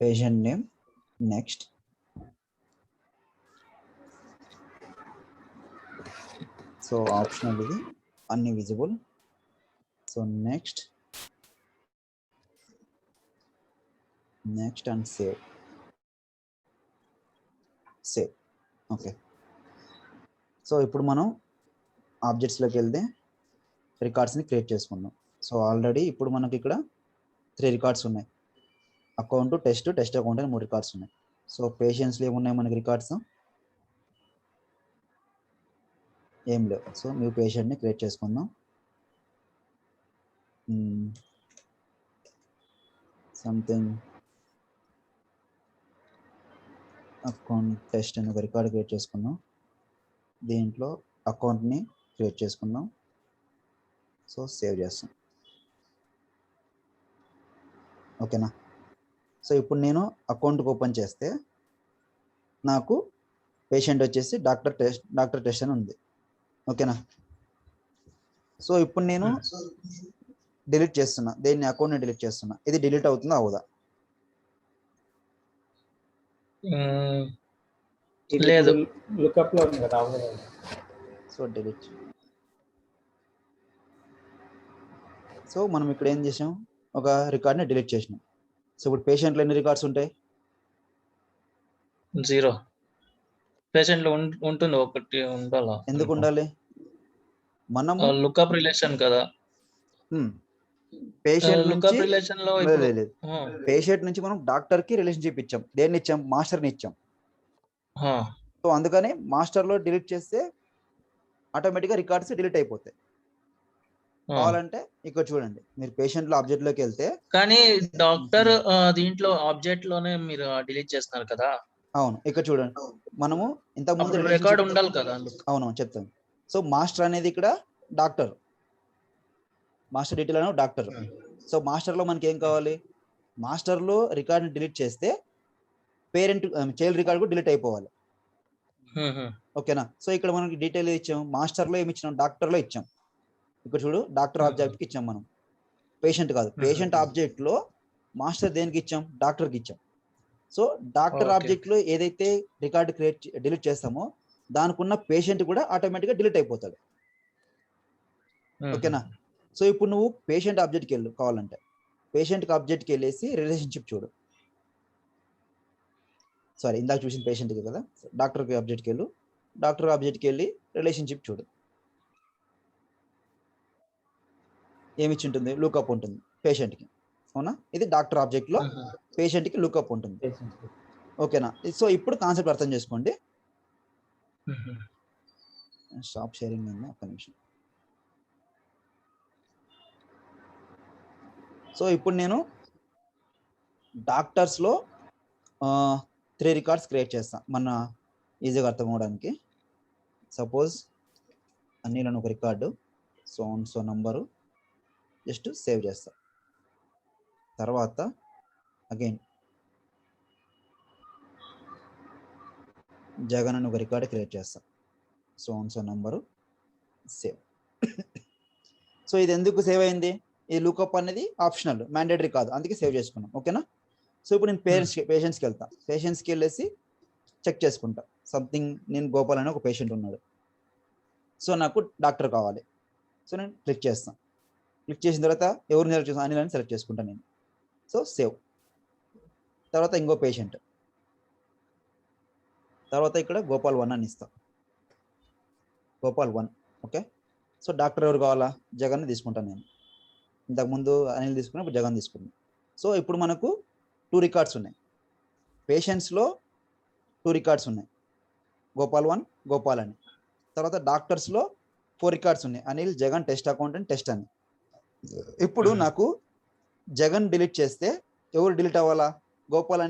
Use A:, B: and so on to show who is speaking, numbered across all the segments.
A: Patient name, next. So optional ఇది, అన్ని visible. So next and save. Okay. So ఇప్పుడు మనం ఆబ్జెక్ట్స్లోకి వెళ్తే రికార్డ్స్ని క్రియేట్ చేసుకుందాం. సో ఆల్రెడీ ఇప్పుడు మనకి ఇక్కడ 3 రికార్డ్స్ ఉన్నాయి. అకౌంట్, టెస్ట్ అకౌంట్ అని 3 రికార్డ్స్ ఉన్నాయి. సో పేషెంట్స్లో ఏమున్నాయి మనకి రికార్డ్స్? ఏం లేవు. సో న్యూ పేషెంట్ని క్రియేట్ చేసుకుందాం. సంథింగ్ అకౌంట్ టెస్ట్ అని ఒక రికార్డ్ క్రియేట్ చేసుకుందాం. దీంట్లో అకౌంట్ని క్రియేట్ చేసుకుందాం. సో సేవ్ చేస్తాం. ఓకేనా? సో ఇప్పుడు నేను అకౌంట్కి ఓపెన్ చేస్తే నాకు పేషెంట్ వచ్చేసి డాక్టర్ టెస్ట్ అని ఉంది. ఓకేనా? సో ఇప్పుడు నేను డిలీట్ చేస్తున్నా, దేన్ని? అకౌంట్ని డిలీట్ చేస్తున్నా. ఇది డిలీట్ అవుతుందా అవుదా?
B: లేదు, లుకప్ లో ఉంది కదా.
A: So delete. సో మనం ఇక్కడ ఏం చేసాం? ఒక రికార్డ్ని డిలీట్ చేసినాం. సో ఇప్పుడు పేషెంట్లో ఎన్ని రికార్డ్స్ ఉంటాయి?
C: 0. పేషెంట్లో ఉంటుంది, ఒకటి ఉండాలా?
A: ఎందుకు ఉండాలి? మనం
C: లుకప్ రిలేషన్ కదా.
A: పేషెంట్ నుంచి
C: రిలేషన్ లో
A: లేదు, పేషెంట్ నుంచి మనం డాక్టర్ కి రిలేషన్షిప్ ఇచ్చాం. దేన్ని ఇచ్చాం? మాస్టర్ని ఇచ్చాం. సో అందుకని మాస్టర్లో డిలీట్ చేస్తే ఆటోమేటిక్గా రికార్డ్స్ డిలీట్ అయిపోతాయి. కావాలంటే ఇక్కడ చూడండి, మీరు పేషెంట్లో ఆబ్జెక్ట్లోకి వెళ్తే,
C: కానీ డాక్టర్ దీంట్లో ఆబ్జెక్ట్ లోనే మీరు డిలీట్ చేస్తున్నారు కదా.
A: అవును, ఇక్కడ చూడండి, మనము ఇంతకుముందు
C: రికార్డ్ ఉండాలి కదా.
A: అవును చెప్తాను. సో మాస్టర్ అనేది ఇక్కడ డాక్టర్, మాస్టర్ డీటెయిల్ అనేది డాక్టర్. సో మాస్టర్లో మనకి ఏం కావాలి? మాస్టర్లో రికార్డ్ని డిలీట్ చేస్తే పేరెంట్ చైల్డ్ రికార్డ్ కూడా డిలీట్ అయిపోవాలి. ఓకేనా? సో ఇక్కడ మనకి డీటెయిల్ ఇచ్చాం. మాస్టర్లో ఏమి ఇచ్చాం? డాక్టర్లో ఇచ్చాం. ఇక్కడ చూడు, డాక్టర్ ఆబ్జెక్ట్కి ఇచ్చాం మనం, పేషెంట్ కాదు. పేషెంట్ ఆబ్జెక్ట్లో మాస్టర్ దేనికి ఇచ్చాం? డాక్టర్కి ఇచ్చాం. సో డాక్టర్ ఆబ్జెక్ట్లో ఏదైతే రికార్డ్ డిలీట్ చేస్తామో దానికి ఉన్న పేషెంట్ కూడా ఆటోమేటిక్గా డిలీట్ అయిపోతాడు. ఓకేనా? సో ఇప్పుడు నువ్వు పేషెంట్ ఆబ్జెక్ట్కి వెళ్ళు. కావాలంటే పేషెంట్కి ఆబ్జెక్ట్కి వెళ్ళేసి రిలేషన్షిప్ చూడు. సారీ, ఇందాక చూసిన పేషెంట్కి కదా. డాక్టర్కి ఆబ్జెక్ట్కి వెళ్ళు. డాక్టర్ ఆబ్జెక్ట్కి వెళ్ళి రిలేషన్షిప్ చూడు. ఏమిచ్చి ఉంటుంది? లుకప్ ఉంటుంది పేషెంట్కి. అవునా? ఇది డాక్టర్ ఆబ్జెక్ట్లో పేషెంట్కి లుకప్ ఉంటుంది. ఓకేనా? సో ఇప్పుడు కాన్సెప్ట్ అర్థం చేసుకోండి. స్టాప్ షేరింగ్ అయింది, ఒక్క నిమిషం. సో ఇప్పుడు నేను డాక్టర్స్లో 3 రికార్డ్స్ క్రియేట్ చేస్తాను మన ఈజీగా అర్థం అవడానికి. సపోజ్ అన్నిలో ఒక record, so number, just save చేస్తా. తర్వాత అగైన్ జగన్ అని ఒక రికార్డు క్రియేట్ చేస్తా. So number, save. సో ఇది ఎందుకు సేవ్ అయింది? ఈ లుకప్ అనేది ఆప్షనల్, మ్యాండేటరీ కాదు, అందుకే సేవ్ చేసుకున్నాం. ఓకేనా? సో ఇప్పుడు నేను పేషెంట్స్కి వెళ్తా. పేషెంట్స్కి వెళ్ళేసి చెక్ చేసుకుంటా. సంథింగ్, నేను గోపాల్ అని ఒక పేషెంట్ ఉన్నాడు. సో నాకు డాక్టర్ కావాలి. సో నేను క్లిక్ చేస్తాను. క్లిక్ చేసిన తర్వాత ఎవరిని సెలెక్ట్ చేస్తాను? అనిల్ అని సెలెక్ట్ చేసుకుంటాను నేను. So save. తర్వాత ఇంకో పేషెంట్, తర్వాత ఇక్కడ గోపాల్ 1 అని ఇస్తాం. గోపాల్ 1. ఓకే. సో డాక్టర్ ఎవరు కావాలా? జగన్ని తీసుకుంటాను నేను. ఇంతకుముందు అనిల్ తీసుకున్నా, ఇప్పుడు జగన్ తీసుకున్నాను. సో ఇప్పుడు మనకు 2 రికార్డ్స్ ఉన్నాయి. పేషెంట్స్లో 2 రికార్డ్స్ ఉన్నాయి, గోపాల్ 1, గోపాల్ అని. తర్వాత డాక్టర్స్లో 4 రికార్డ్స్ ఉన్నాయి, Anil, Jagan, test accountant, test అని. ఇప్పుడు నాకు జగన్ డిలీట్ చేస్తే ఎవరు డిలీట్ అవ్వాలా? గోపాల్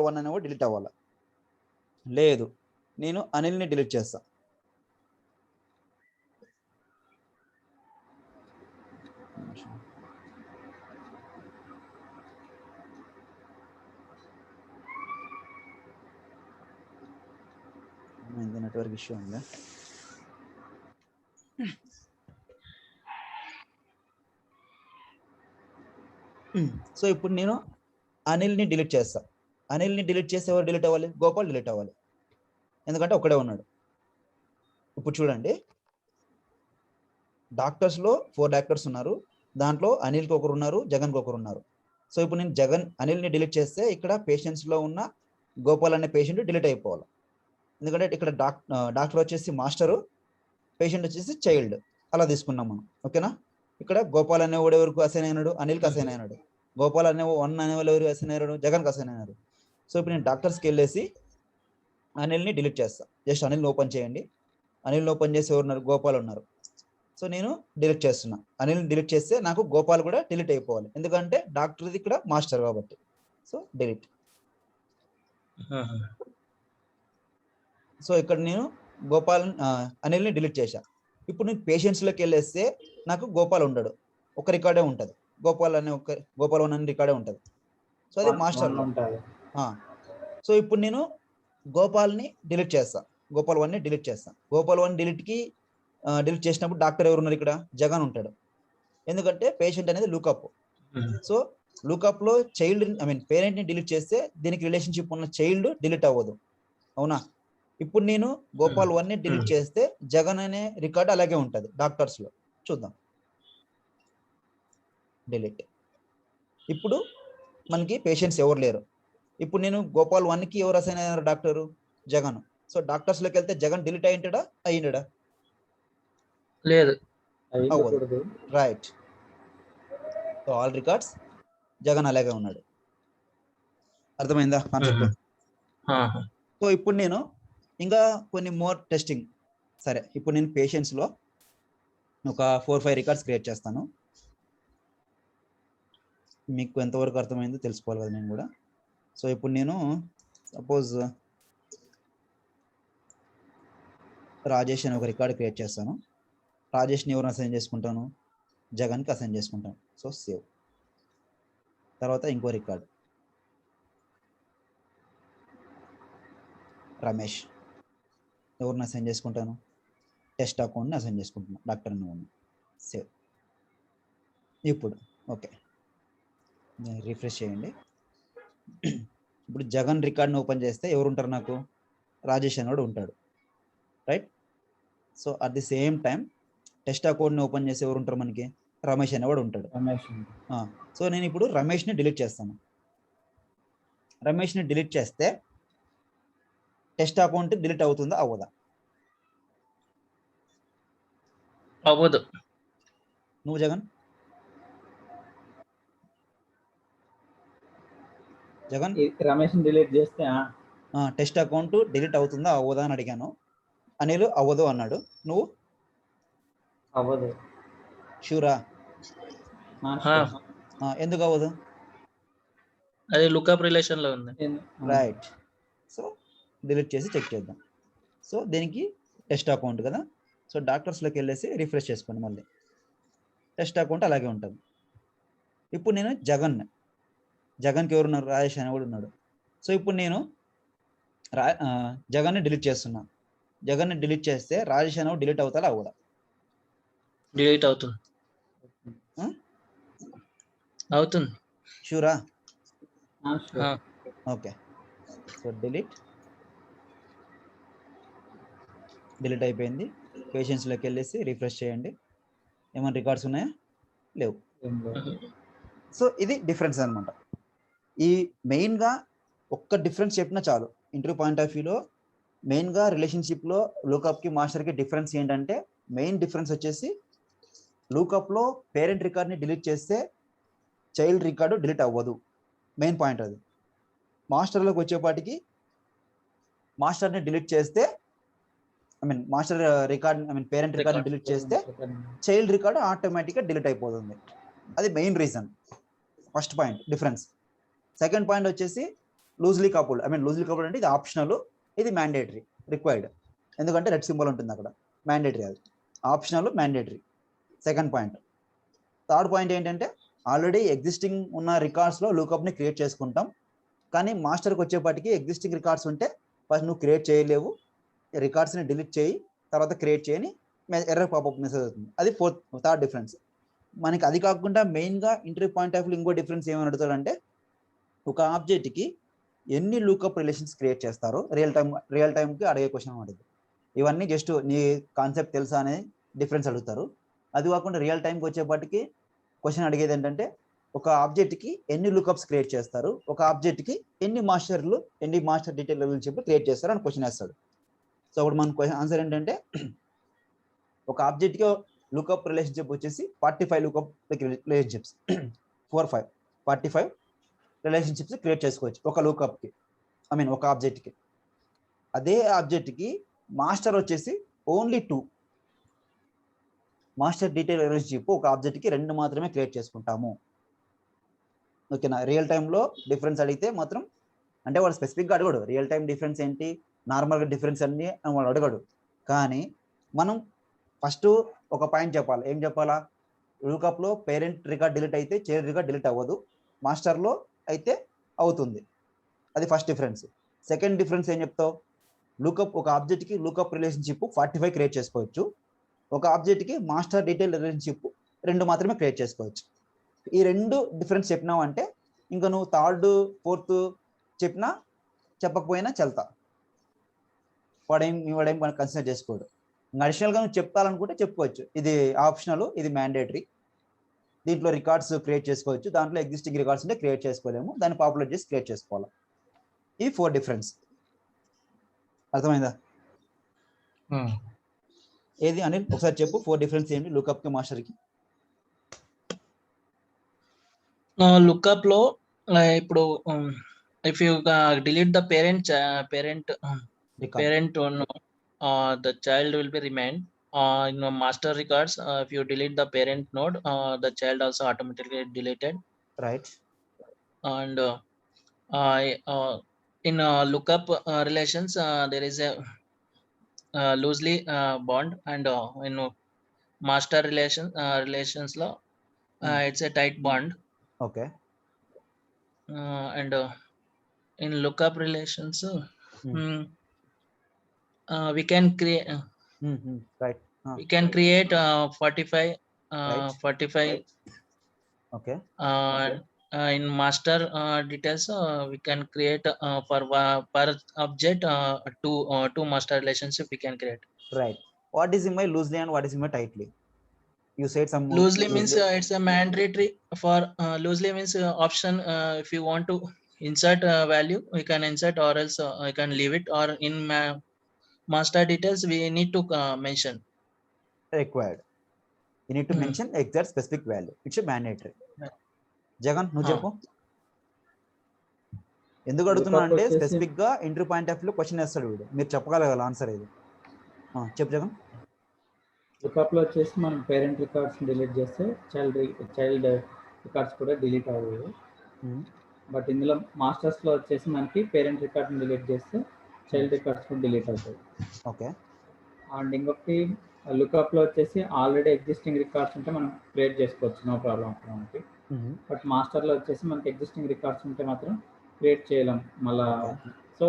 A: 1 అనేవాడు డిలీట్ అవ్వాలా? లేదు, నేను అనిల్ని డిలీట్ చేస్తా. నెట్వర్క్ ఇష్యూ ఉందా? సో ఇప్పుడు నేను అనిల్ని డిలీట్ చేస్తా. అనిల్ని డిలీట్ చేస్తే ఎవరు డిలీట్ అవ్వాలి? గోపాల్ డిలీట్ అవ్వాలి, ఎందుకంటే ఒక్కడే ఉన్నాడు. ఇప్పుడు చూడండి, డాక్టర్స్లో 4 డాక్టర్స్ ఉన్నారు, దాంట్లో అనిల్కి ఒకరు ఉన్నారు, జగన్కి ఒకరు ఉన్నారు. సో ఇప్పుడు నేను అనిల్ని డిలీట్ చేస్తే ఇక్కడ పేషెంట్స్లో ఉన్న గోపాల్ అనే పేషెంట్ డిలీట్ అయిపోవాలి, ఎందుకంటే ఇక్కడ డాక్టర్ వచ్చేసి మాస్టరు, పేషెంట్ వచ్చేసి చైల్డ్, అలా తీసుకున్నాం మనం. ఓకేనా? ఇక్కడ గోపాల్ అనేవాడు ఎవరికి అసైన్ అయినాడు? అనిల్కి అసైన్ అయినాడు. గోపాల్ అనే 1 అనేవాళ్ళు ఎవరికి అసైన్ అయ్యాడు? జగన్కి అసైన్ అయినాడు. సో ఇప్పుడు నేను డాక్టర్స్కి వెళ్ళేసి అనిల్ని డిలీట్ చేస్తాను. జస్ట్ అనిల్ని ఓపెన్ చేయండి. అనిల్ని ఓపెన్ చేసి ఎవరున్నారు? గోపాల్ ఉన్నారు. సో నేను డిలీట్ చేస్తున్నా. అనిల్ని డిలీట్ చేస్తే నాకు గోపాల్ కూడా డిలీట్ అయిపోవాలి, ఎందుకంటే డాక్టర్ది ఇక్కడ మాస్టర్ కాబట్టి. So delete. సో ఇక్కడ నేను అనిల్ని డిలీట్ చేశా. ఇప్పుడు నేను పేషెంట్స్లోకి వెళ్ళేస్తే నాకు గోపాల్ ఉండడు, ఒక రికార్డే ఉంటుంది. గోపాల్ 1 అనే రికార్డే ఉంటుంది. సో అది మాస్టర్. సో ఇప్పుడు నేను గోపాల్ని డిలీట్ చేస్తా, గోపాల్ 1ని డిలీట్ చేస్తా. గోపాల్ 1 డిలీట్ చేసినప్పుడు డాక్టర్ ఎవరు ఉన్నారు? ఇక్కడ జగన్ ఉంటాడు, ఎందుకంటే పేషెంట్ అనేది లూకప్. సో లూకప్ లో చైల్డ్ పేరెంట్ ని డిలీట్ చేస్తే దీనికి రిలేషన్షిప్ ఉన్న చైల్డ్ డిలీట్ అవ్వదు, అవునా? ఇప్పుడు నేను గోపాల్ 1ని డిలీట్ చేస్తే జగన్ అనే రికార్డ్ అలాగే ఉంటుంది డాక్టర్స్ లో. చూద్దాం, డిలీట్. ఇప్పుడు మనకి పేషెంట్స్ ఎవరు లేరు. ఇప్పుడు నేను గోపాల్ 1కి ఎవరు అసైన్ అయ్యారు? డాక్టరు జగన్. సో డాక్టర్స్ లోకి వెళ్తే జగన్ డిలీట్ అయ్యిండా?
C: లేదు.
A: Right. So all records Jagan అలాగే ఉన్నాడు. అర్థమైందా కాన్సెప్ట్? సో ఇప్పుడు నేను ఇంకా కొన్ని మోర్ టెస్టింగ్. సరే, ఇప్పుడు నేను పేషెంట్స్లో ఒక 4-5 రికార్డ్స్ క్రియేట్ చేస్తాను. మీకు ఎంతవరకు అర్థమైందో తెలుసుకోవాలి కదా నేను కూడా. సో ఇప్పుడు నేను సపోజ్ రాజేష్ అని ఒక రికార్డ్ క్రియేట్ చేస్తాను. రాజేష్ని ఎవరు అసైన్ చేసుకుంటాను? జగన్కి అసైన్ చేసుకుంటాను. So save. తర్వాత ఇంకో రికార్డ్ రమేష్, ఎవరిని అసైన్ చేసుకుంటాను? టెస్ట్ అకౌంట్ని అసైన్ చేసుకుంటున్నాను, డాక్టర్ అని. సేవ్. ఇప్పుడు ఓకే, రిఫ్రెష్ చేయండి. ఇప్పుడు జగన్ రికార్డ్ని ఓపెన్ చేస్తే ఎవరు ఉంటారు? నాకు రాజేష్ అనేవాడు ఉంటాడు, right? So at the same time test అకౌంట్ని ఓపెన్ చేసి ఎవరు ఉంటారు? మనకి రమేష్ అనేవాడు ఉంటాడు. సో నేను ఇప్పుడు రమేష్ని డిలీట్ చేస్తాను. రమేష్ని డిలీట్ చేస్తే టెస్ట్ అకౌంట్ డిలీట్ అవుతుందా అవ్వదా?
C: అవ్వదు.
A: నువ్వు జగన్
B: రమేష్ డిలీట్ చేస్తే
A: టెస్ట్ అకౌంట్ డిలీట్ అవుతుందా అవ్వదా అని అడిగాను. అనిల్ అవ్వదు అన్నాడు. నువ్వు?
B: అవ్వదు.
A: షూరా? ఎందుకు అవ్వదు?
C: అది లుకప్ రిలేషన్ లో ఉంది.
A: రైట్. సో డిలీట్ చేసి చెక్ చేద్దాం. సో దీనికి టెస్ట్ అకౌంట్ కదా. సో డాక్టర్స్లోకి వెళ్ళేసి రిఫ్రెష్ చేసుకోండి, మళ్ళీ టెస్ట్ అకౌంట్ అలాగే ఉంటుంది. ఇప్పుడు నేను జగన్కి ఎవరున్నారు? రాజేష్ అని కూడా ఉన్నాడు. సో ఇప్పుడు నేను జగన్ని డిలీట్ చేస్తున్నా. జగన్ని డిలీట్ చేస్తే రాజేష్ అని డిలీట్ అవుతారా అవ్వదా?
C: డిలీట్ అవుతుంది. అవుతుంది.
A: షూరా? ఓకే. సో డిలీట్ అయిపోయింది. పేషెంట్స్లోకి వెళ్ళేసి రిఫ్రెష్ చేయండి. ఏమైనా రికార్డ్స్ ఉన్నాయా? లేవు. సో ఇది డిఫరెన్స్ అనమాట. ఈ మెయిన్గా ఒక్క డిఫరెన్స్ చెప్పినా చాలు. ఇంటర్వ్యూ పాయింట్ ఆఫ్ వ్యూలో మెయిన్గా రిలేషన్షిప్లో లూకప్కి మాస్టర్కి డిఫరెన్స్ ఏంటంటే, మెయిన్ డిఫరెన్స్ వచ్చేసి లూకప్లో పేరెంట్ రికార్డ్ని డిలీట్ చేస్తే చైల్డ్ రికార్డు డిలీట్ అవ్వదు, మెయిన్ పాయింట్ అది. మాస్టర్లోకి వచ్చేపాటికి మాస్టర్ని డిలీట్ చేస్తే మాస్టర్ రికార్డ్ పేరెంట్ రికార్డ్ని డిలీట్ చేస్తే చైల్డ్ రికార్డు ఆటోమేటిక్గా డిలీట్ అయిపోతుంది. అది main reason, first point difference. Second point వచ్చేసి లూజ్లీ కపుల్డ్. లూజ్లీ కపుల్డ్ అంటే ఇది ఆప్షనల్, ఇది మ్యాండేటరీ, రిక్వైర్డ్. ఎందుకంటే రెడ్ సింబల్ ఉంటుంది అక్కడ. మ్యాండేటరీ, అది optional, mandatory. Second point. Third point ఏంటంటే, ఆల్రెడీ ఎగ్జిస్టింగ్ ఉన్న రికార్డ్స్లో లూకప్ని క్రియేట్ చేసుకుంటాం, కానీ మాస్టర్కి వచ్చేపాటికి ఎగ్జిస్టింగ్ రికార్డ్స్ ఉంటే ఫస్ట్ నువ్వు క్రియేట్ చేయలేవు, రికార్డ్స్ని డిలీట్ చేయి, తర్వాత క్రియేట్ చేయని ఎర్రర్ పాపప్ మెసేజ్ అవుతుంది. అది థర్డ్ డిఫరెన్స్. మనకి అది కాకుండా మెయిన్గా ఇంటర్వ్యూ పాయింట్ ఆఫ్ వ్యూ ఇంకో డిఫరెన్స్ ఏమని అడుగుతాడంటే, ఒక ఆబ్జెక్ట్కి ఎన్ని లూకప్ రిలేషన్స్ క్రియేట్ చేస్తారో రియల్ టైంకి అడిగే క్వశ్చన్ అనమాట ఇది. ఇవన్నీ జస్ట్ నీ కాన్సెప్ట్ తెలుసా అనే డిఫరెన్స్ అడుగుతారు. అది కాకుండా రియల్ టైంకి వచ్చేపాటికి క్వశ్చన్ అడిగేది ఏంటంటే ఒక ఆబ్జెక్ట్కి ఎన్ని లుకప్స్ క్రియేట్ చేస్తారు, ఒక ఆబ్జెక్ట్కి ఎన్ని మాస్టర్ డీటెయిల్ రిలేషన్షిప్ క్రియేట్ చేస్తారు అని క్వశ్చన్ వేస్తాడు. సో అప్పుడు మన క్వశ్చన్ ఆన్సర్ ఏంటంటే ఒక ఆబ్జెక్ట్కి లుకప్ రిలేషన్షిప్ వచ్చేసి 45 లుకప్ రిలేషన్షిప్స్ 45 రిలేషన్షిప్స్ క్రియేట్ చేసుకోవచ్చు ఒక లుకప్కి, ఒక ఆబ్జెక్ట్కి. అదే ఆబ్జెక్ట్కి మాస్టర్ వచ్చేసి ఓన్లీ 2 మాస్టర్ డీటెయిల్ రిలేషన్షిప్ ఒక ఆబ్జెక్ట్కి 2 మాత్రమే క్రియేట్ చేసుకుంటాము. ఓకేనా. రియల్ టైంలో డిఫరెన్స్ అడిగితే మాత్రం అంటే వాడు స్పెసిఫిక్గా అడగడు రియల్ టైం డిఫరెన్స్ ఏంటి, నార్మల్గా డిఫరెన్స్ అన్ని వాడు అడగడు. కానీ మనం ఫస్ట్ ఒక పాయింట్ చెప్పాలి. ఏం చెప్పాలా? లూకప్లో పేరెంట్ రికార్డ్ డిలీట్ అయితే చైల్డ్ రికార్డ్ డిలీట్ అవ్వదు, మాస్టర్లో అయితే అవుతుంది. అది ఫస్ట్ డిఫరెన్స్. సెకండ్ డిఫరెన్స్ ఏం చెప్తావు? ఒక ఆబ్జెక్ట్కి లూకప్ రిలేషన్షిప్ 45 క్రియేట్ చేసుకోవచ్చు, ఒక ఆబ్జెక్ట్కి మాస్టర్ డీటెయిల్ రిలేషన్షిప్ 2 మాత్రమే క్రియేట్ చేసుకోవచ్చు. ఈ 2 డిఫరెన్స్ చెప్పినావు అంటే ఇంకా నువ్వు థర్డ్ ఫోర్త్ చెప్పినా చెప్పకపోయినా చల్తా, వాడేం కన్సిడర్ చేసుకోడు. ఇంకా అడిషనల్గా నువ్వు చెప్పాలనుకుంటే చెప్పుకోవచ్చు. ఇది ఆప్షనల్, ఇది మ్యాండేటరీ. దీంట్లో రికార్డ్స్ క్రియేట్ చేసుకోవచ్చు, దాంట్లో ఎగ్జిస్టింగ్ రికార్డ్స్ ఉంటే క్రియేట్ చేసుకోలేము, దాన్ని పాపులేట్ చేసి క్రియేట్ చేసుకోవాలి. ఈ 4 డిఫరెన్స్. అర్థమైందా? ఏది అనిల్ ఒకసారి చెప్పు, 4 డిఫరెన్స్ ఏంటి లుకప్కి మాస్టర్కి?
C: లుకప్ లో ఇప్పుడు if you delete the parent the child will be remained in master records. If you delete the parent node, the child also automatically deleted.
A: Right.
C: And in lookup relations, there is a loosely bond, and in master relations law, it's a tight bond.
A: Okay.
C: And in lookup relations, we can create
A: right.
C: We can create 45
A: Right.
C: 45.
A: Okay.
C: In master details, we can create for per object two master relationship we can create.
A: Right. What is in my loosely and what is in my tightly? You said some more.
C: Loosely means it's a mandatory for loosely means option. If you want to insert value, we can insert, or else I can leave it, or in master details we need to mention.
A: Required. You need to mention exact specific value. It's a mandatory. Jagan నువ్వు చెప్పు. ఎందుకు అడుగుతున్నా అంటే specific గా entry point of view question వేస్తాడు వీడు, మీరు చెప్పగలగాలి ఆన్సర్ ఇది. చెప్పు జగన్.
B: లుకప్ లో వచ్చేసి మనం పేరెంట్ రికార్డ్స్ డిలీట్ చేస్తే చైల్డ్ రికార్డ్స్ కూడా డిలీట్ అవ్వవు. బట్ ఇందులో మాస్టర్స్ లో వచ్చేసి మనకి పేరెంట్ రికార్డ్ డిలీట్ చేస్తే చైల్డ్ రికార్డ్స్ కూడా డిలీట్ అవుతాయి.
A: ఓకే.
B: అండ్ ఇంకొకటి లుకప్ లో వచ్చేసి ఆల్రెడీ ఎగ్జిస్టింగ్ రికార్డ్స్ ఉంటే మనం క్రియేట్ చేసుకోవచ్చు, నో ప్రాబ్లం మనకి. బట్ మాస్టర్ లో వచ్చేసి మనకి ఎగ్జిస్టింగ్ రికార్డ్స్ ఉంటే మాత్రం క్రియేట్ చేయలేం మళ్ళా. సో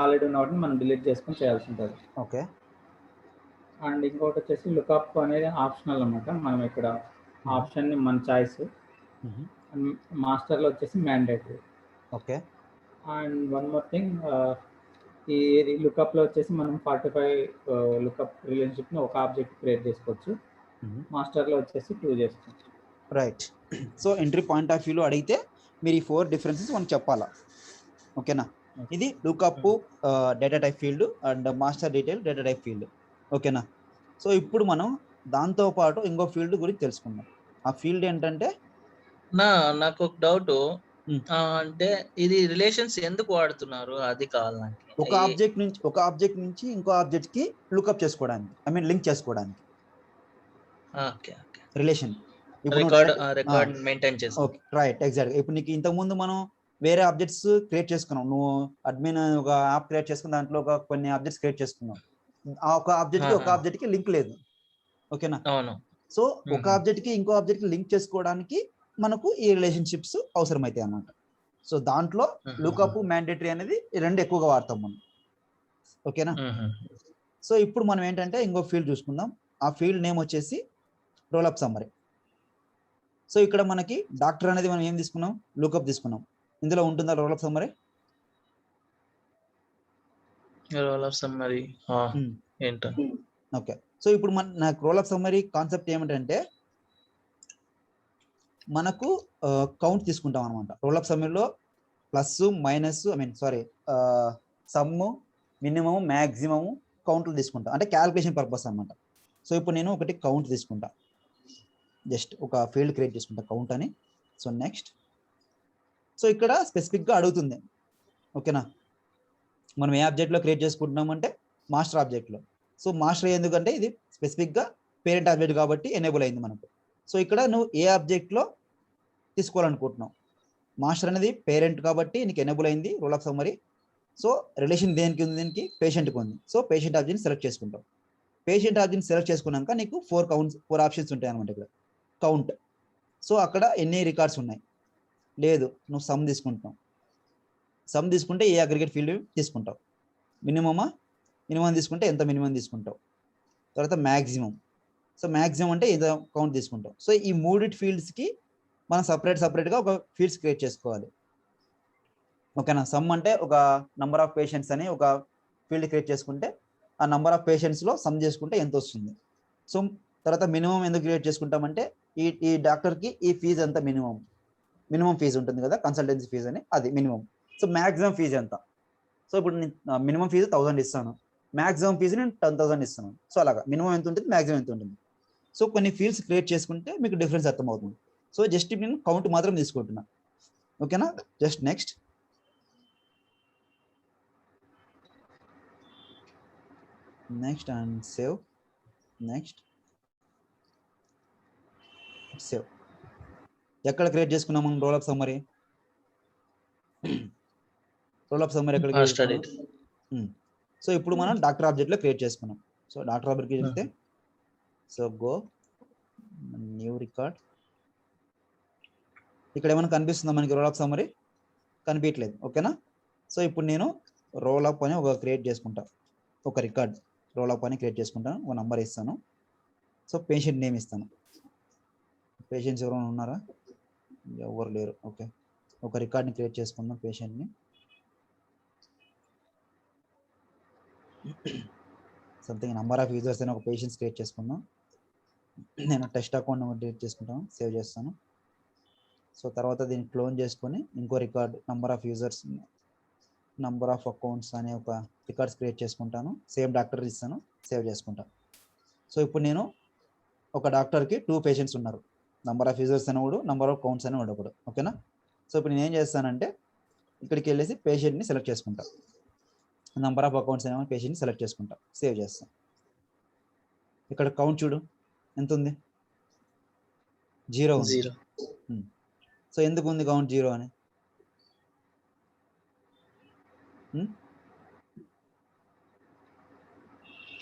B: ఆల్రెడీ ఉన్న వాటిని మనం డిలీట్ చేసుకొని చేయాల్సి ఉంటుంది.
A: ఓకే.
B: అండ్ ఇంకొకటి వచ్చేసి లుకప్ అనేది ఆప్షనల్ అనమాట. మనం ఇక్కడ ఆప్షన్ మన చాయిస్. అండ్ మాస్టర్లో వచ్చేసి mandatory.
A: Okay.
B: And one more thing, ఈ లుకప్లో వచ్చేసి మనం 45 లుకప్ రిలేషన్షిప్ని ఒక ఆబ్జెక్ట్ క్రియేట్ చేసుకోవచ్చు, మాస్టర్లో వచ్చేసి 2 చేసుకోవచ్చు.
A: Right. So entry point of వ్యూలో అడిగితే మీరు ఈ 4 డిఫరెన్సెస్ మనం చెప్పాలా. ఓకేనా. ఇది lookup data type field and master detail data type field. ఓకేనా. సో ఇప్పుడు మనం దాంతో పాటు ఇంకో ఫీల్డ్ గురించి తెలుసుకుందాం. ఆ ఫీల్డ్ ఏంటంటే
C: నాకు ఒక డౌట్, అంటే ఇది రిలేషన్స్ ఎందుకు వాడుతున్నారు అది కావాలి నాకు.
A: ఒక ఆబ్జెక్ట్ నుంచి ఇంకో ఆబ్జెక్ట్ కి లుకప్ చేసుకోవడానికి, లింక్ చేసుకోవడానికి.
C: ఓకే.
A: రిలేషన్
C: రికార్డ్ మెయింటైన్ చేసి.
A: ఓకే. రైట్. ఎగ్జాక్ట్. ఇప్పుడు నీకు ఇంతకు ముందు మనం వేరే ఆబ్జెక్ట్స్ క్రియేట్ చేసుకున్నాం, నువ్వు అడ్మిన్ ఒక యాప్ క్రియేట్ చేసుకుని దాంట్లో కొన్ని ఆబ్జెక్ట్స్ క్రియేట్ చేసుకున్నావు. ఆ ఒక ఆబ్జెక్ట్ కి లింక్ లేదు. ఓకేనా.
C: అవును.
A: సో ఒక ఆబ్జెక్ట్ కి ఇంకో ఆబ్జెక్ట్ కి లింక్ చేసుకోవడానికి మనకు ఈ రిలేషన్షిప్స్ అవసరమైతాయి అన్నమాట. సో దాంట్లో లుకప్ మ్యాండేటరీ అనేది 2 ఎక్కువగా వాడతాం మనం. ఓకేనా. సో ఇప్పుడు మనం ఏంటంటే ఇంకో ఫీల్డ్ చూసుకుందాం. ఆ ఫీల్డ్ నేమ్ వచ్చేసి రోల్ అప్ సమ్మరీ. సో ఇక్కడ మనకి డాక్టర్ అనేది మనం ఏం తీసుకున్నాం, లుకప్ తీసుకున్నాం. ఇందులో ఉంటుందా roll up summary?
C: Roll of summary ఏంటో.
A: ఓకే, సో ఇప్పుడు నాకు రోల్ ఆఫ్ సమ్మరీ కాన్సెప్ట్ ఏమిటంటే మనకు కౌంట్ తీసుకుంటాం అనమాట. రోల్ ఆఫ్ సమ్మరీలో plus minus sum, minimum, maximum కౌంట్లు తీసుకుంటాం, అంటే క్యాలిక్యులేషన్ పర్పస్ అనమాట. సో ఇప్పుడు నేను ఒకటి కౌంట్ తీసుకుంటా, జస్ట్ ఒక ఫీల్డ్ క్రియేట్ చేసుకుంటా కౌంట్ అని. సో నెక్స్ట్, సో ఇక్కడ స్పెసిఫిక్గా అడుగుతుంది, ఓకేనా, మనం ఏ ఆబ్జెక్ట్లో క్రియేట్ చేసుకుంటున్నామంటే మాస్టర్ ఆబ్జెక్ట్లో. సో మాస్టర్ ఎందుకంటే ఇది స్పెసిఫిక్గా పేరెంట్ ఆబ్జెక్ట్ కాబట్టి ఎనేబుల్ అయింది మనకు. సో ఇక్కడ నువ్వు ఏ ఆబ్జెక్ట్లో తీసుకోవాలనుకుంటున్నావు, మాస్టర్ అనేది పేరెంట్ కాబట్టి నీకు ఎనేబుల్ అయింది roll of summary. So relation దేనికి ఉంది, దీనికి పేషెంట్కి ఉంది. సో పేషెంట్ ఆబ్జెక్ట్ సెలెక్ట్ చేసుకుంటావు. పేషెంట్ ఆబ్జెక్ట్ సెలెక్ట్ చేసుకున్నాక నీకు 4 ఆప్షన్స్ ఉంటాయి అనమాట ఇక్కడ కౌంట్. సో అక్కడ ఎన్ని రికార్డ్స్ ఉన్నాయి, లేదు నువ్వు సమ్ తీసుకుంటున్నావు. సమ్ తీసుకుంటే ఏ అగ్రిగేట్ ఫీల్డ్ తీసుకుంటావు, మినిమం తీసుకుంటే ఎంత మినిమం తీసుకుంటావు, తర్వాత మ్యాక్సిమం. సో మ్యాక్సిమం అంటే ఏదో కౌంట్ తీసుకుంటావు. సో ఈ మూడిటి ఫీల్డ్స్కి మనం సపరేట్గా ఒక ఫీల్డ్స్ క్రియేట్ చేసుకోవాలి, ఓకేనా. సమ్ అంటే ఒక నంబర్ ఆఫ్ పేషెంట్స్ అని ఒక ఫీల్డ్ క్రియేట్ చేసుకుంటే ఆ నంబర్ ఆఫ్ పేషెంట్స్లో సమ్ చేసుకుంటే ఎంత వస్తుంది. సో తర్వాత మినిమం ఎందుకు క్రియేట్ చేసుకుంటామంటే ఈ డాక్టర్కి ఈ ఫీజు ఎంత, మినిమం ఫీజు ఉంటుంది కదా కన్సల్టెన్సీ ఫీజు అని, అది మినిమం. సో మ్యాక్సిమం ఫీజు ఎంత, సో ఇప్పుడు నేను మినిమం ఫీజు 1000 ఇస్తాను, మ్యాక్సిమం ఫీజు నేను 10,000 ఇస్తాను. సో అలాగా మినిమం ఎంత ఉంటుంది, మ్యాక్సిమం ఎంత ఉంటుంది. సో కొన్ని ఫీల్డ్స్ క్రియేట్ చేసుకుంటే మీకు డిఫరెన్స్ అర్థమవుతుంది. సో జస్ట్ నేను కౌంట్ మాత్రం తీసుకుంటున్నా, ఓకేనా. Just next and save. Next save. ఎక్కడ క్రియేట్ చేసుకున్నాం మనం roll of summary? Roll of summary ఎక్కడ క్రియేట్ చేసుకున్నాం? సో ఇప్పుడు మనం డాక్టర్ ఆబ్జెక్ట్లో క్రియేట్ చేసుకున్నాం. సో డాక్టర్ ఆబ్జెక్ట్ చేస్తే సో గో న్యూ రికార్డ్. ఇక్కడ ఏమైనా కనిపిస్తుందా మనకి రోల్ ఆఫ్ సమ్మరీ? కనిపించట్లేదు, ఓకేనా. సో ఇప్పుడు నేను రోల్ అప్ అని ఒక క్రియేట్ చేసుకుంటా, ఒక రికార్డ్ రోల్ అప్ అని క్రియేట్ చేసుకుంటాను. ఒక నంబర్ ఇస్తాను. సో పేషెంట్ నేమ్ ఇస్తాను. పేషెంట్స్ ఎవరైనా ఉన్నారా? ఎవరు లేరు, ఓకే. ఒక రికార్డ్ని క్రియేట్ చేసుకుందాం పేషెంట్ని. సంథింగ్ నంబర్ ఆఫ్ యూజర్స్ అని ఒక పేషెంట్స్ క్రియేట్ చేసుకుందాం. నేను టెస్ట్ అకౌంట్ క్రియేట్ చేసుకుంటాను, సేవ్ చేస్తాను. సో తర్వాత దీన్ని క్లోన్ చేసుకొని ఇంకో record number of users, number of accounts అనే ఒక రికార్డ్స్ క్రియేట్ చేసుకుంటాను. సేమ్ డాక్టర్ ఇస్తాను, సేవ్ చేసుకుంటాను. సో ఇప్పుడు నేను ఒక డాక్టర్కి 2 పేషెంట్స్ ఉన్నారు, నంబర్ ఆఫ్ యూజర్స్ అనేవాడు, నంబర్ ఆఫ్ కౌంట్స్ అనేవాడు ఒకడు, ఓకేనా. సో ఇప్పుడు నేను ఏం చేస్తానంటే ఇక్కడికి వెళ్ళేసి పేషెంట్ని సెలెక్ట్ చేసుకుంటా, నంబర్ ఆఫ్ అకౌంట్స్ అనేవి పేషెంట్ని సెలెక్ట్ చేసుకుంటా, సేవ్ చేస్తాను. ఇక్కడ కౌంట్ చూడు ఎంత ఉంది, 0 ఉంది. సో ఎందుకు ఉంది కౌంట్ 0 అని?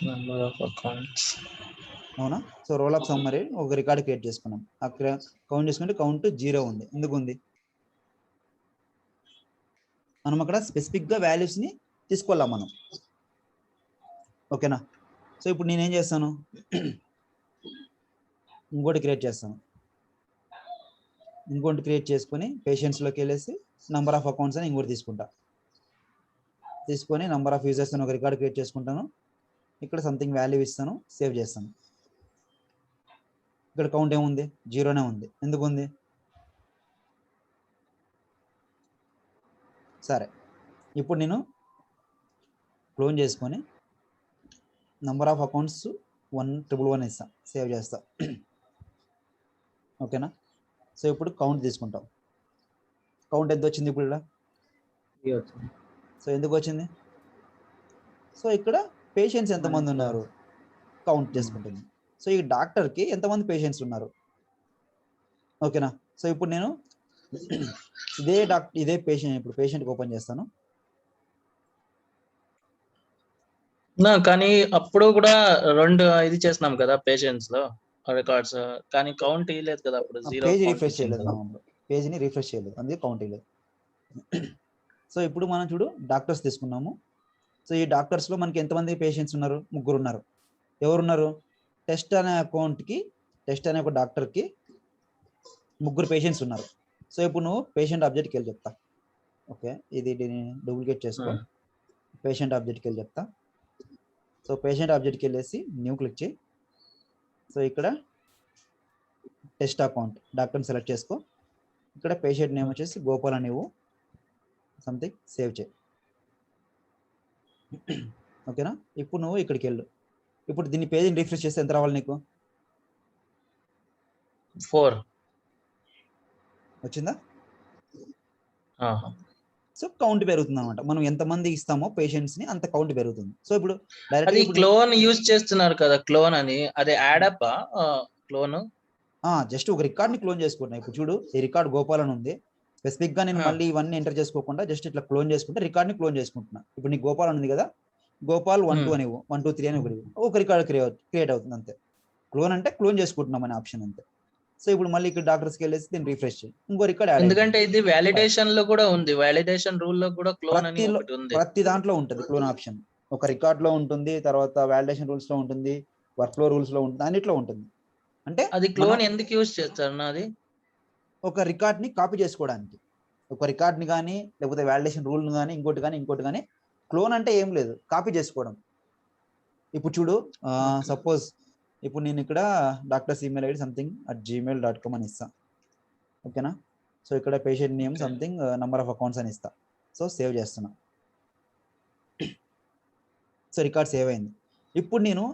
C: నెంబర్ ఆఫ్ అకౌంట్స్,
A: అవునా. సో రోల్ ఆఫ్ సమ్మరీ ఒక రికార్డ్ క్రియేట్ చేసుకున్నాం, అక్కడ కౌంట్ చేసుకుంటే కౌంట్ 0 ఉంది. ఎందుకు ఉంది? మనం అక్కడ స్పెసిఫిక్గా వాల్యూస్ని తీసుకోవాలా మనం, ఓకేనా. సో ఇప్పుడు నేనేం చేస్తాను, ఇంకోటి క్రియేట్ చేస్తాను. ఇంకోటి క్రియేట్ చేసుకొని పేషెంట్స్లోకి వెళ్ళేసి నంబర్ ఆఫ్ అకౌంట్స్ అని ఇంకోటి తీసుకొని నంబర్ ఆఫ్ యూజర్స్ అని ఒక రికార్డ్ క్రియేట్ చేసుకుంటాను. ఇక్కడ సంథింగ్ వాల్యూ ఇస్తాను, సేవ్ చేస్తాను. ఇక్కడ కౌంట్ ఏముంది, 0నే ఉంది. ఎందుకు ఉంది? సరే, ఇప్పుడు నేను క్లోన్ చేసుకొని నంబర్ ఆఫ్ అకౌంట్స్ 111 ఇస్తాను, సేవ్ చేస్తా, ఓకేనా. సో ఇప్పుడు కౌంట్ తీసుకుంటాం. కౌంట్ ఎంత వచ్చింది ఇప్పుడు ఇక్కడ? సో ఎందుకు వచ్చింది? సో ఇక్కడ పేషెంట్స్ ఎంతమంది ఉన్నారు కౌంట్ చేసుకుంటుంది. సో ఈ డాక్టర్కి ఎంతమంది పేషెంట్స్ ఉన్నారు, ఓకేనా. సో ఇప్పుడు నేను ఇదే పేషెంట్, ఇప్పుడు పేషెంట్కి ఓపెన్ చేస్తాను.
C: కానీ అప్పుడు కూడా 2 ఇది చేస్తున్నాం కదా పేషెంట్స్ లో రికార్డ్స్, కానీ కౌంట్ ఇవ్వలేదు కదా అప్పుడు.
A: పేజ్ రిఫ్రెష్ చేయలేదు, పేజ్ని రిఫ్రెష్ చేయలేదు, అందుకే కౌంట్ ఇవ్వలేదు. సో ఇప్పుడు మనం చూడు డాక్టర్స్ తీసుకున్నాము. సో ఈ డాక్టర్స్లో మనకి ఎంతమంది పేషెంట్స్ ఉన్నారు? 3 ఉన్నారు. ఎవరున్నారు? టెస్ట్ అనే ఒక డాక్టర్కి 3 పేషెంట్స్ ఉన్నారు. సో ఇప్పుడు నువ్వు పేషెంట్ ఆబ్జెక్ట్కి వెళ్ళి చెప్తా, ఓకే. ఇది డూప్లికేట్ చేసుకో, పేషెంట్ ఆబ్జెక్ట్కి వెళ్ళి చెప్తా. సో పేషెంట్ ఆబ్జెక్ట్కి వెళ్ళేసి న్యూ క్లిక్ చేయి. సో ఇక్కడ టెస్ట్ అకౌంట్ డాక్టర్ని సెలెక్ట్ చేసుకో. ఇక్కడ పేషెంట్ నేమ్ వచ్చేసి గోపాల్ అని ఇవ్వు, సంథింగ్ సేవ్ చేయి. ఓకేనా? ఇప్పుడు నువ్వు ఇక్కడికి వెళ్ళు. ఇప్పుడు దీన్ని పేజీని రిఫ్రెష్ చేస్తే ఎంత రావాలి నీకు?
C: 4.
A: వచ్చిందా?
C: ఆహా.
A: సో కౌంట్ పెరుగుతుంది అనమాట. మనం ఎంతమంది ఇస్తామో పేషెంట్స్ ని అంత కౌంట్ పెరుగుతుంది. సో ఇప్పుడు
C: అది
A: డైరెక్ట్
C: క్లోన్ యూజ్ చేస్తున్నారు కదా, క్లోన్ అని, అదే యాడప్ క్లోన్.
A: జస్ట్ ఒక రికార్డ్ ని క్లోన్ చేసుకుంటున్నా. ఇప్పుడు చూడు, ఈ రికార్డ్ గోపాల్ అని ఉంది. స్పెసిఫిక్ గా నేను మళ్ళీ ఇవన్నీ ఎంటర్ చేసుకోకుండా జస్ట్ ఇట్లా క్లోన్ చేసుకుంటే రికార్డ్ ని క్లోన్ చేసుకుంటున్నా. ఇప్పుడు నీకు గోపాల్ అని ఉంది కదా, గోపాల్ 1 2 అని 1 2 3 అని ఒక రికార్డ్ క్రియేట్ అవుతుంది అంతే. క్లోన్ అంటే క్లోన్ చేసుకుంటున్నాం అనే ఆప్షన్ అంతే. సో ఇప్పుడు మళ్ళీ ఇక్కడ డాక్టర్స్కి వెళ్ళేసి దీన్ని రిఫ్రెష్ చేయి, ఇంకో రికార్డ్ యాడ్.
C: ఎందుకంటే ఇది వాలిడేషన్ లో కూడా ఉంది, వాలిడేషన్ రూల్ లో కూడా క్లోన్ అని ఒకటి ఉంది.
A: ప్రతి దాంట్లో ఉంటుంది క్లోన్ ఆప్షన్. ఒక రికార్డ్ లో ఉంటుంది, తర్వాత వాలిడేషన్ రూల్స్ లో ఉంటుంది, వర్క్ ఫ్లో రూల్స్ లో ఉంటుంది, అన్నిట్లో ఉంటుంది. అంటే
C: అది క్లోన్ ఎందుకు యూజ్ చేస్తారు నాది?
A: ఒక రికార్డ్ ని కాపీ చేసుకోవడానికి. ఒక రికార్డ్ ని కానీ లేకపోతే వాలిడేషన్ రూల్ ని కానీ ఇంకోటి కానీ క్లోన్ అంటే ఏం లేదు, కాపీ చేసుకోవడం. ఇప్పుడు చూడు, సపోజ్ ఇప్పుడు నేను ఇక్కడ doctors email ID something @gmail.com అని ఇస్తా. ఓకేనా? సో ఇక్కడ patient name something number of accounts అని ఇస్తా. సో సేవ్ చేస్తున్నా. సో రికార్డ్ సేవ్ అయింది. ఇప్పుడు నేను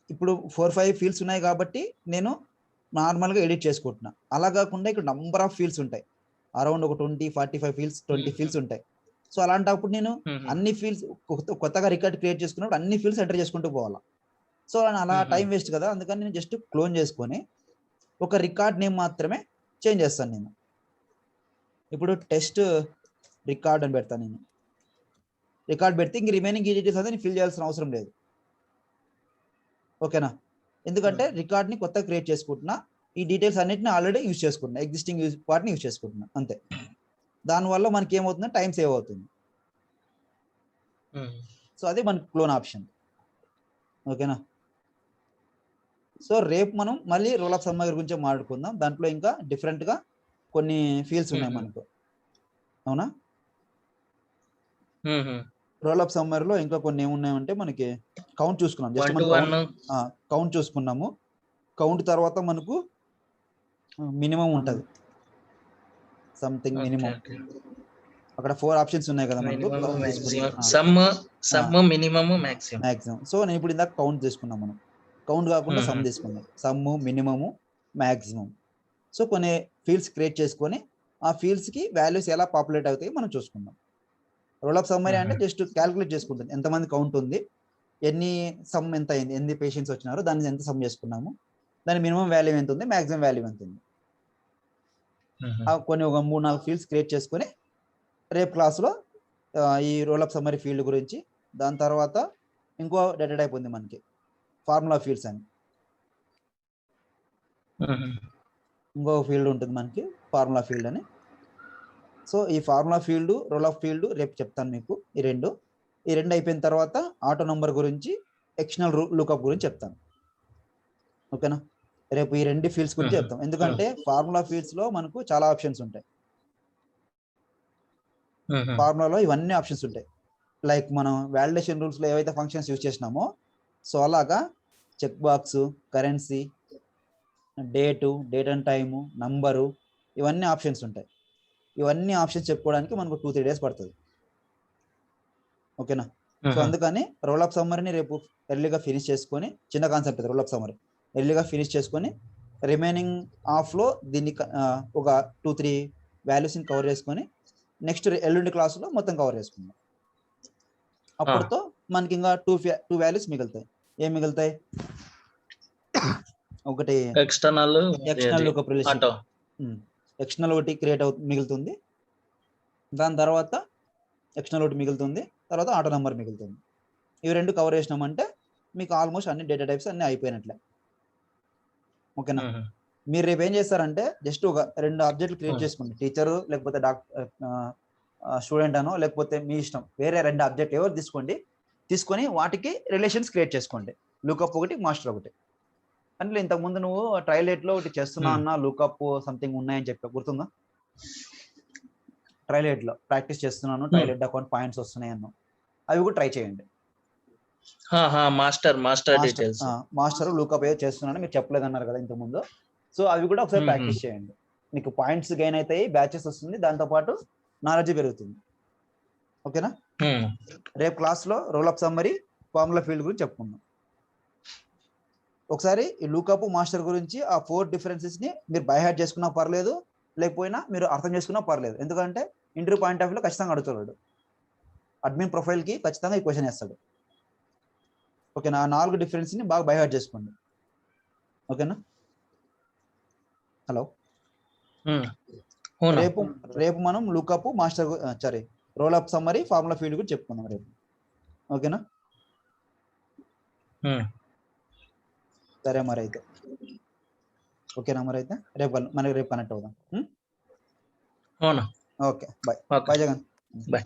A: 4-5 ఫీల్డ్స్ ఉన్నాయి కాబట్టి నేను నార్మల్గా ఎడిట్ చేసుకుంటున్నా. అలా కాకుండా ఇక్కడ నంబర్ ఆఫ్ ఫీల్డ్స్ ఉంటాయి, అరౌండ్ ఒక 20-45 ఫీల్డ్స్ 20 ఫీల్డ్స్ ఉంటాయి. సో అలాంటప్పుడు నేను అన్ని ఫీల్డ్స్ కొత్తగా రికార్డ్ క్రియేట్ చేసుకున్నప్పుడు అన్ని ఫీల్డ్స్ ఎంటర్ చేసుకుంటూ పోవాలా. సో అలా టైం వేస్ట్ కదా, అందుకని నేను జస్ట్ క్లోన్ చేసుకొని ఒక రికార్డ్ నేమ్ మాత్రమే చేంజ్ చేస్తాను. నేను ఇప్పుడు టెస్ట్ రికార్డ్ అని పెడతాను. నేను రికార్డ్ పెడితే ఇంక రిమైనింగ్ ఈ డీటెయిల్స్ అయితే నేను ఫిల్ చేయాల్సిన అవసరం లేదు. ఓకేనా? ఎందుకంటే రికార్డ్ని కొత్తగా క్రియేట్ చేసుకుంటున్నా, ఈ డీటెయిల్స్ అన్నిటిని ఆల్రెడీ యూజ్ చేసుకుంటున్నా, ఎగ్జిస్టింగ్ పార్ట్ని యూజ్ చేసుకుంటున్నా అంతే. దానివల్ల మనకి ఏమవుతుందంటే టైం సేవ్ అవుతుంది. సో అది మనకి క్లోన్ ఆప్షన్. ఓకేనా? సో రేపు మనం మళ్ళీ రోల్ ఆఫ్ సమ్మర్ గురించి మాట్లాడుకుందాం. దాంట్లో ఇంకా డిఫరెంట్గా కొన్ని ఫీల్డ్స్ ఉన్నాయి మనకు. అవునా? రోల్ ఆఫ్ సమ్మర్ లో ఇంకా కొన్ని ఏమున్నాయంటే మనకి కౌంట్ చూసుకున్నాం, జస్ట్ మనం కౌంట్ చూసుకున్నాము. కౌంట్ తర్వాత మనకు మినిమం ఉంటుంది, సంథింగ్ మినిమం. అక్కడ 4 ఆప్షన్స్ ఉన్నాయి కదా మనకు, మాక్సిమం. సో నేను ఇప్పుడు ఇందాక కౌంట్ తీసుకున్నాం, మనం కౌంట్ కాకుండా సమ్ తీసుకున్నాం, సమ్, మినిమము, మాక్సిమం. సో కొన్ని ఫీల్డ్స్ క్రియేట్ చేసుకొని ఆ ఫీల్డ్స్ కి వాల్యూస్ ఎలా పాపులేట్ అవుతాయి మనం చూసుకుందాం. రోల్ ఆఫ్ సమ్మరీ అంటే జస్ట్ క్యాలిక్యులేట్ చేసుకుంటుంది, ఎంతమంది కౌంట్ ఉంది, ఎన్ని సమ్ ఎంత అయింది, ఎన్ని పేషెంట్స్ వచ్చినారు, దాన్ని ఎంత సమ్ చేసుకున్నాము, దాని మినిమం వాల్యూ ఎంత ఉంది, మాక్సిమం వాల్యూ ఎంత ఉంది. కొన్ని ఒక 3-4 ఫీల్డ్స్ క్రియేట్ చేసుకొని రేపు క్లాస్లో ఈ రోల్ ఆఫ్ సమ్మరీ ఫీల్డ్ గురించి, దాని తర్వాత ఇంకో డేటా టైప్ ఉంది మనకి ఫార్ములా ఫీల్డ్స్ అని, ఇంకో ఫీల్డ్ ఉంటుంది మనకి ఫార్ములా ఫీల్డ్ అని. సో ఈ formula field, roll of field రేపు చెప్తాను మీకు. ఈ రెండు అయిపోయిన తర్వాత ఆటో నంబర్ గురించి, ఎక్స్టర్నల్ లుకప్ గురించి చెప్తాను. ఓకేనా? రేపు ఈ 2 ఫీల్డ్స్ గురించి చెప్తాం. ఎందుకంటే ఫార్ములా ఫీల్డ్స్ లో మనకు చాలా ఆప్షన్స్ ఉంటాయి. ఫార్ములాలో ఇవన్నీ ఆప్షన్స్ ఉంటాయి. లైక్ మనం వాలిడేషన్ రూల్స్ లో ఏవైతే ఫంక్షన్స్ యూజ్ చేసినామో, సో అలాగా check box, currency, date and time, number, ఇవన్నీ ఆప్షన్స్ ఉంటాయి. ఇవన్నీ ఆప్షన్స్ చెప్పుకోవడానికి మనకు 2-3 డేస్ పడుతుంది. ఓకేనా? సో అందుకని రోల్ ఆఫ్ సమ్మరీని రేపు ఎర్లీగా ఫినిష్ చేసుకొని, చిన్న కాన్సెప్ట్ రోల్ ఆఫ్ సమ్మరీ, ఎర్లీగా ఫినిష్ చేసుకొని రిమైనింగ్ హాఫ్లో దీన్ని ఒక 2-3 వాల్యూస్ని కవర్ చేసుకొని నెక్స్ట్ ఎల్లుండి క్లాసులో మొత్తం కవర్ చేసుకుందాం. అప్పటితో మనకి ఇంకా 2 వాల్యూస్ మిగులుతాయి. ఏం మిగులుతాయి? ఒకటి ఎక్స్టర్నల్ లుకప్ రిలేషన్, ఎక్స్టర్నల్ ఒకటి క్రియేట్ మిగులుతుంది, దాని తర్వాత ఎక్స్టర్నల్ ఒకటి మిగులుతుంది, తర్వాత ఆటో నెంబర్ మిగులుతుంది. ఇవి 2 కవర్ చేసినామంటే మీకు ఆల్మోస్ట్ అన్ని డేటా టైప్స్ అన్ని అయిపోయినట్లే. ఓకేనా? మీరు రేపు ఏం చేస్తారంటే జస్ట్ ఒక 2 ఆబ్జెక్ట్లు క్రియేట్ చేసుకోండి, టీచరు లేకపోతే స్టూడెంట్ అనో, లేకపోతే మీ ఇష్టం, వేరే 2 ఆబ్జెక్ట్ ఎవరు తీసుకొని వాటికి రిలేషన్స్ క్రియేట్ చేసుకోండి. లుకప్ ఒకటి, మాస్టర్ ఒకటి. అంటే ఇంతకుముందు నువ్వు ట్రైలెట్ లో ఒకటి చేస్తున్నా అన్న, లుకప్ సంథింగ్ ఉన్నాయని చెప్పా, గుర్తుందా? ట్రైలెట్ లో ప్రాక్టీస్ చేస్తున్నాను, ట్రైలెట్ అకౌంట్ పాయింట్స్ వస్తున్నాయి అన్నావు. అవి కూడా ట్రై చేయండి.
C: Master details.
A: మాస్టర్ లూకప్ ఏదో చేస్తున్నాను మీరు చెప్పలేదు అన్నారు కదా ఇంతకుముందు. సో అవి కూడా ఒకసారి ప్రాక్టీస్ చేయండి. మీకు పాయింట్స్ గెయిన్ అవుతాయి, బ్యాచెస్ వస్తుంది, దాంతోపాటు నాలెడ్జ్ పెరుగుతుంది. ఓకేనా? రేపు క్లాస్లో role up summary, formula field గురించి చెప్పుకుందాం. ఒకసారి ఈ లూకప్ మాస్టర్ గురించి ఆ 4 డిఫరెన్సెస్ని మీరు బై హార్ట్ చేసుకున్నా పర్లేదు, లేకపోయినా మీరు అర్థం చేసుకున్నా పర్లేదు. ఎందుకంటే ఇంటర్వ్యూ పాయింట్ ఆఫ్ వ్యూలో ఖచ్చితంగా అడుగుతాడు. అడ్మిన్ ప్రొఫైల్కి ఖచ్చితంగా ఈ క్వశ్చన్ వేస్తాడు. ఓకేనా? ఆ 4 డిఫరెన్స్ని బాగా బై హార్ట్ చేసుకోండి. ఓకేనా? హలో, రేపు మనం lookup master sorry role up summary, formula field కూడా చెప్పుకుందాం రేపు. ఓకేనా? సరే మరి అయితే. ఓకేనా? మరి అయితే మనకి రేపు కనెక్ట్ అవుదాం. Okay, bye. Bye Jagan.
C: Bye.